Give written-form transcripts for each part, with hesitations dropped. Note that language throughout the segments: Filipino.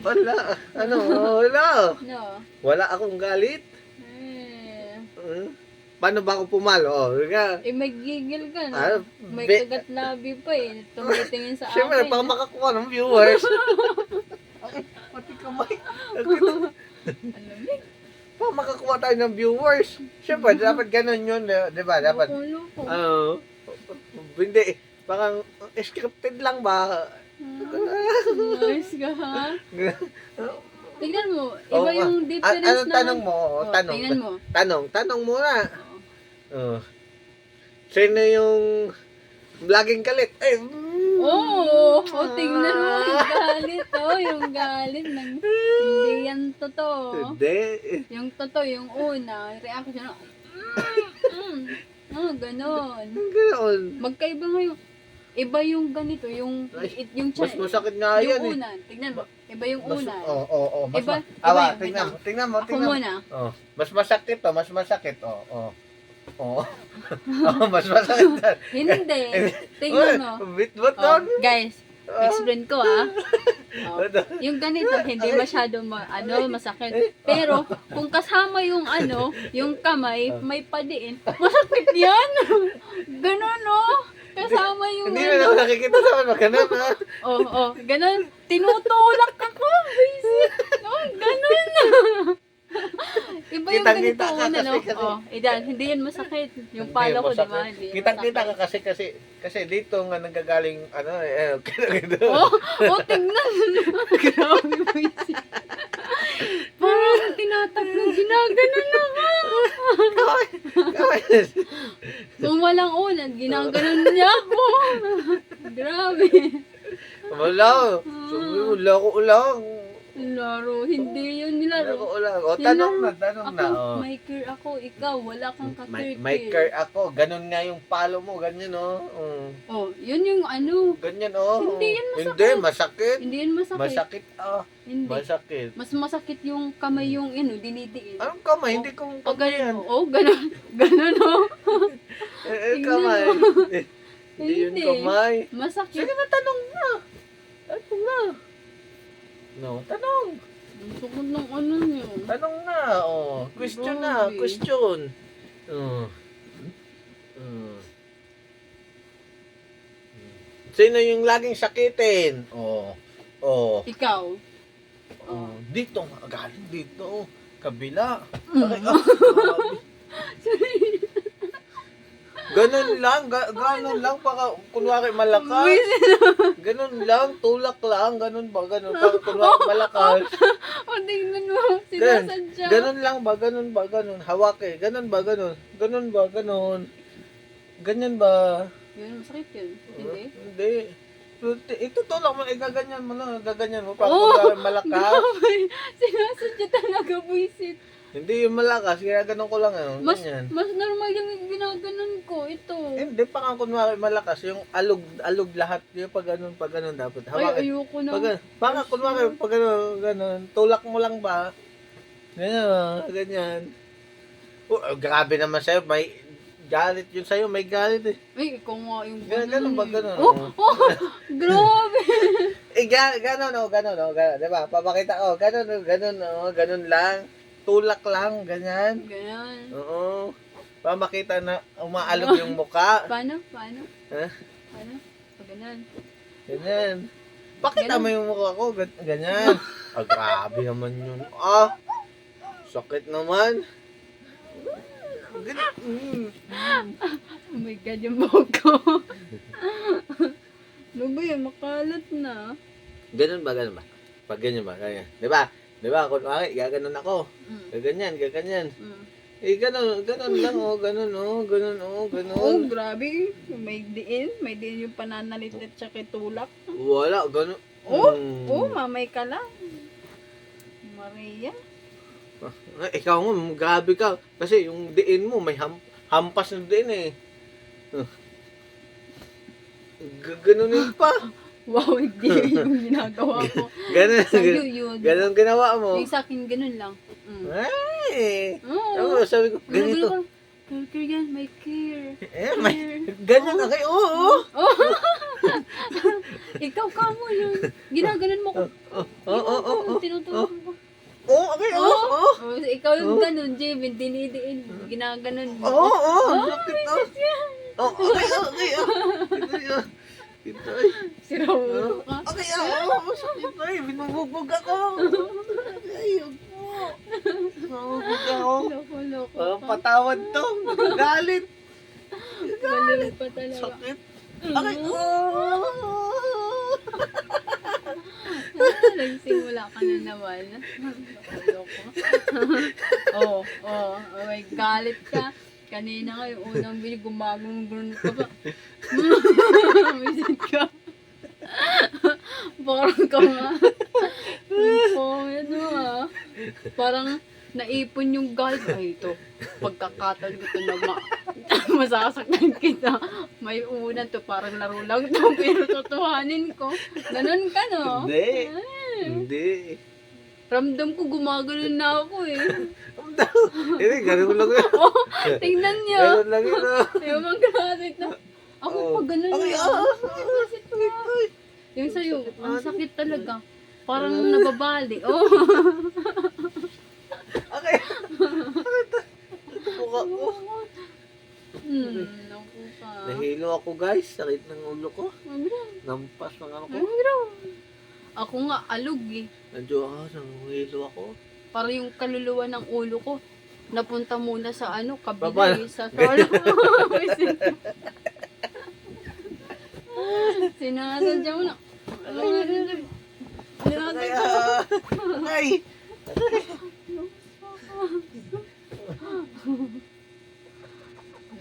Wala. Ano? Wala. No. Wala akong galit. Paano ba ako pumalo? May gigil ka na. Ah, May be- kagat labi pa eh. Tumitingin sa Siyempre, akin. para makakuha ng viewers. Ay, pati kamay. Alamig. Para makakuha tayo ng viewers. Siyempre, dapat ganun yun. Di ba? Dapat. Loko-loko. Hindi. Parang scripted lang ba? Nice ka ha? Tingnan mo. Iba Oo nga. yung difference Anong tanong mo? Tanong. Tingnan mo. Tanong muna. Sino yung laging galit? Oo. Tingnan mo. Yung galit. Yung galit. Hindi yan totoo. Hindi. Yung totoo, yung una. Reaction. Ganon. Ganoon. Magkaiba nga yung iba yung ganito, yung Mas masakit nga yan yung una. Tignan mo. Iba yung una. Oo. Iba Tingnan mo. Ako muna. Mas masakit to, mas masakit. Mas masakit. Hindi. Tingnan mo. Bitbot doon. Guys, explain ko yung ganito, hindi masyado masakit. Pero, kung kasama yung yung kamay, may padiin, masakit yan! Ganon, kasama yung Hindi mo na nakikita sa ano, ganun ha. Ganon. Tinutulak ako, basic. Ganon. Iba yung ganito Kitang-kita ka una, kasi. hindi yan masakit. Yung pala ko, di ba? Kitang-kita ka kasi dito nga nanggagaling Tingnan. Grabe mo isi. Parang tinatakbo, ginaganon lang Kung walang ulan, ginaganon niya ako. Grabe. Wala ko ulang. Laro, hindi yun nilaro. Tanong na. May care ako, ikaw, wala kang ka-care. May care ako. Ganun nga yung palo mo. Ganyan, Yun yung Ganyan, Hindi yan masakit. Hindi, masakit. Hindi yan masakit. Masakit, Hindi. Masakit. Mas masakit yung kamay yung dinidiin. Anong kamay? Hindi kong kamay yan. Ganon. Ganon, Kamay. Hindi yun Hindi. kamay. Masakit. Sige na, tanong na. Ano na? No, tanong. Ang sukod ng niyo. Tanong na, Question na, Grabe. question. Sino yung laging sakitin? Ikaw. Dito, galing dito. Kabila. Mm. Ganun lang, baka kunwari malakas. Ganun lang, tulak lang, ganun ba, baka kunwari malakas. Tingnan mo, sinasadya. Ganun lang ba, ganun, hawak ganun ba, ganun. Ganyan ba? Yun, masakit yun. Hindi? Hindi. Ito tulak mo, gaganyan mo na, gaganyan mo, baka kunwari malakas. Grabe. Sinasadya talaga, buisit. Hindi yung malakas, kaya ganun ko lang, ganyan. Mas normal yung ginaganon ko, ito. Hindi pa nga kunwari malakas, yung alog lahat, yung pag ganun dapat. Ay, ayoko na. Baka kunwari pag ganun, tulak mo lang ba? Ganyan. Grabe naman sa'yo, may galit yun sa'yo, may galit eh. Ay, ikaw nga yung Ganun ba, ganun? Grabe. Ganun, diba? Papakita ko, ganun lang. Tulak lang, ganyan. Ganyan. Oo. Para makita na umaalog yung muka. Paano? Ha? Paano? Ganyan. Ganyan. Pakita mo yung mukha ko, ganyan. Grabe naman yun. Sakit naman. Oh my God, yung buhok ko. Ano ba yun? Makalat na. Ganun ba? Pag ganyan ba? Ganyan. Diba? Kung gaganon ako. Gaganyan. Ganun lang, ganun. Grabe. May diin yung pananalit at saka tulak. Wala, ganun. Mamay ka lang. Maria. Ikaw nga, grabe ka. Kasi yung diin mo, may hampas na diin eh. Ganunin pa. Wow, hindi yung ginagawa ko. Ganun. Sa'yo yun. Ganun ginawa mo. Yung sa akin, ganun lang. Ay! Oo. Sabi ko, ganito. Care yan, may care. Ganyan na kayo, oo. Ikaw ka mo yun. Ginaganon mo ko. Oo. yung tinutulog ko. Oo, okay, oo. Oo. Oh, ikaw yung ganun, Jim, dinidiin, ginaganon mo. Oo, oo. Sakit, oh. Oh, okay, okay, oh. Ito, ay. Sira ulo ka. Okay, oo. Sakit, ay. Binubugbog ako. Ayun po. Binubugbog ako. Loko-loko Parang ka. patawad to. Nagagalit. Baliw pa talaga. Sakit. Okay, oo. Nagsimula ka na naman. Loko. Oh, may galit ka. Kanina nga yung unang bili, gumagong ka pa. Visit ka. Parang ka nga. Parang naipon yung galit. Ay, ito. Pagkakataon ko ito na masasaktan kita. May unan to. Parang laro lang to. Pero totohanin ko. Ganun ka, no? Hindi. Ay. Hindi. Ramdam ko gumagano'n na ako eh. Hindi, ganun lang yun. Oh, tingnan niyo. Ganun lang yun. Yung mga grasit na. Ako pa ganun Okay, na. oo. Yung sa'yo, ang sakit talaga. Parang nababali. Oh. Okay. Mukha ko. Naku ka. Nahilo ako guys. Sakit ng ulo ko. Magra. Nampas ng ano ko. Magra. Ako nga, alog eh. Nandiyo ako. Nahilo ako. Parang yung kaluluwa ng ulo ko. Napunta muna sa ano, kabila Baba. sa solo. Sinasadya mo na. Okay. Okay.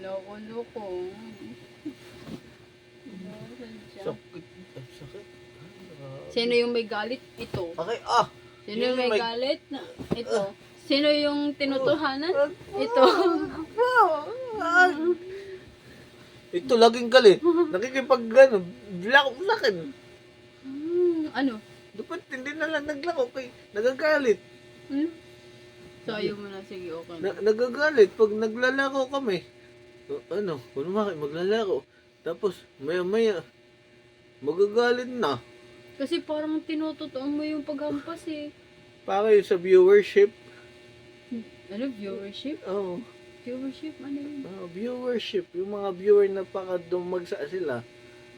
Loko-loko. Sakit. Sakit. Sino yung may galit? Ito. Okay. Sino yung may galit? Ito. Sino yung tinutuhanan? Ito. Ito laging galit. Nakikipag gano'n. Lako sa akin. Ano? Dapat hindi na lang naglako kay nagagalit. So, ayaw mo na. Sige, okay. Nagagalit pag naglalako kami. Kunwari maglalako. Tapos maya-maya magagalit na. Kasi parang tinututuan mo yung paghampas eh. Para yun sa viewership. Ano? Viewership? Oo. Viewership? Ano yun? Viewership. Yung mga viewer na pakadumagsa sila.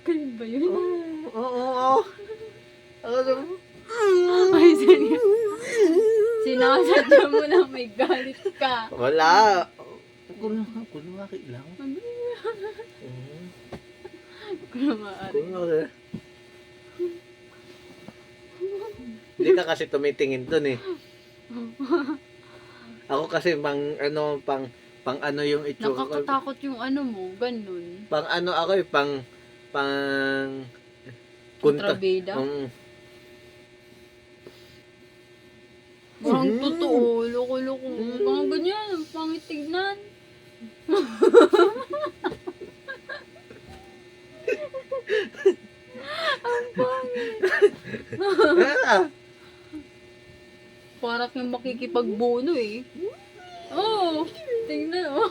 Ganun ba yun? Oo. Ay, seryo. Sinasadya mo na may galit ka. Wala. Kunwari lang. Kunwari. Kunwari. Hindi ka kasi tumitingin dun eh. Ako kasi pang ano yung itsura ko. Nakakatakot yung ano mo, ganun. Pang ano ako eh, pang Kontrabida? Parang totoo, loko-loko. Parang ganyan, ang pangit tignan. Ang pangit. Parang yung makikipagbono eh. Oo, tingnan. Oh.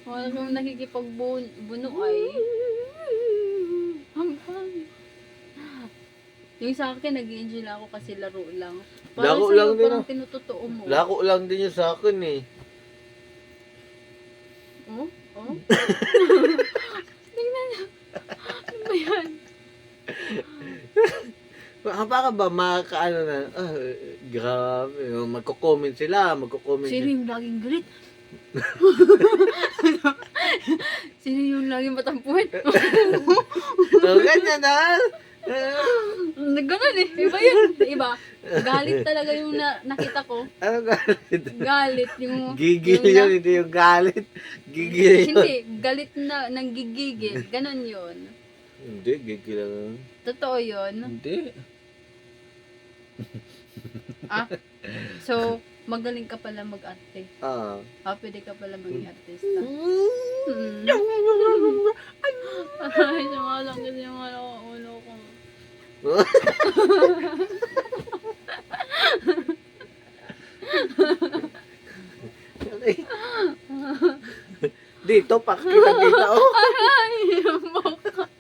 Parang yung nakikipagbuno ay. Ang pangit. Yung sa akin, nag-i-enjoy lang ako kasi laro lang. Parang Laro sa'yo, lang din, parang tinutotoo mo. Lako lang din yun sa akin eh. Oh? Oh? Tingnan niyo. Ano ba yan? Baka ba makakaano na, grabe, magko-comment sila, Sino yung laging galit? Sino yung laging matampuhin? Ganyan na. Ganun eh. Iba yun. Iba. Galit talaga yung nakita ko. Ano galit? Galit yung... Gigil yung yun, hindi yung galit. Gigil yun. Hindi. Galit na nang gigigil. Ganun yun. Hindi, gigil lang. Totoo yun. Hindi. So, magaling ka pala mag-arte. Pwede ka pala maging artista. Ay, sumasakit yung ulo ko. Dito, pakita dito. Ay, yung boka.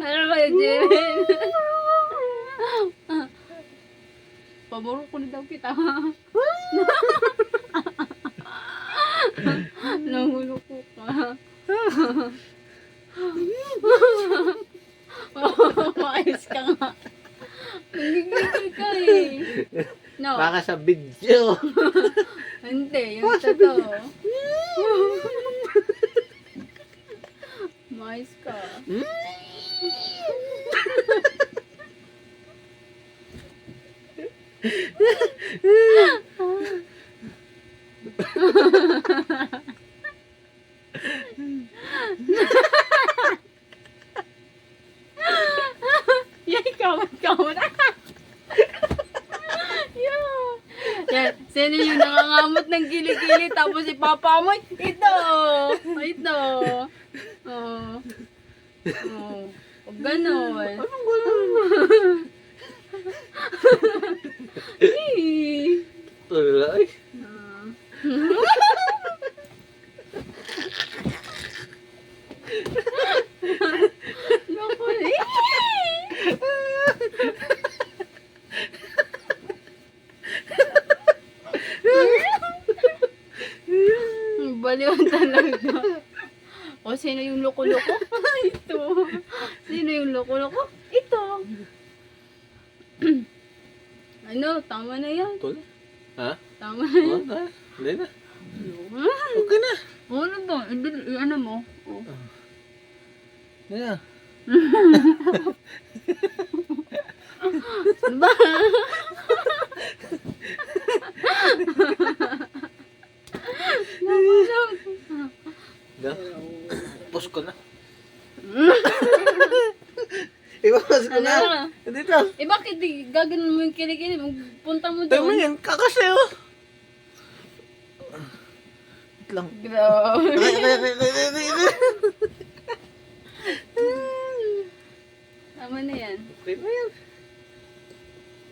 Ano ba yun, Jiren? Pamuro ko na daw kita. Nangulo ko ka. Maayos ka nga. Nagigigil ka eh. No. Baka sa video. Hindi, yung totoo. Maayos ka. Yay, kawat-kawat. Yan, sino yung nangangamot ng gili-gili tapos ipapamoy? Ito! Ito! Oh. Oh. Huwag ganon. Anong gano'n? Eh. Tulay. Ah. Naku, eh. Baliw talaga. O, sino yung loko-loko? Ito. Sino yung loko-loko? Ito. Ano, tama na yan. Tulay? Ha? Tama na yan. Oh, na. Hindi na. Okay na. Ano ba? Ano mo? Oh. Yeah. Ba? Da. Post ko na. Ipopost ko Ano? na. Dito. Eh bakit gaganon mo yung kilikili? Punta mo Tayo mo doon. yan. Kakasayo. Wait lang. Grabe. Ay. Tama na yan. Okay na yan.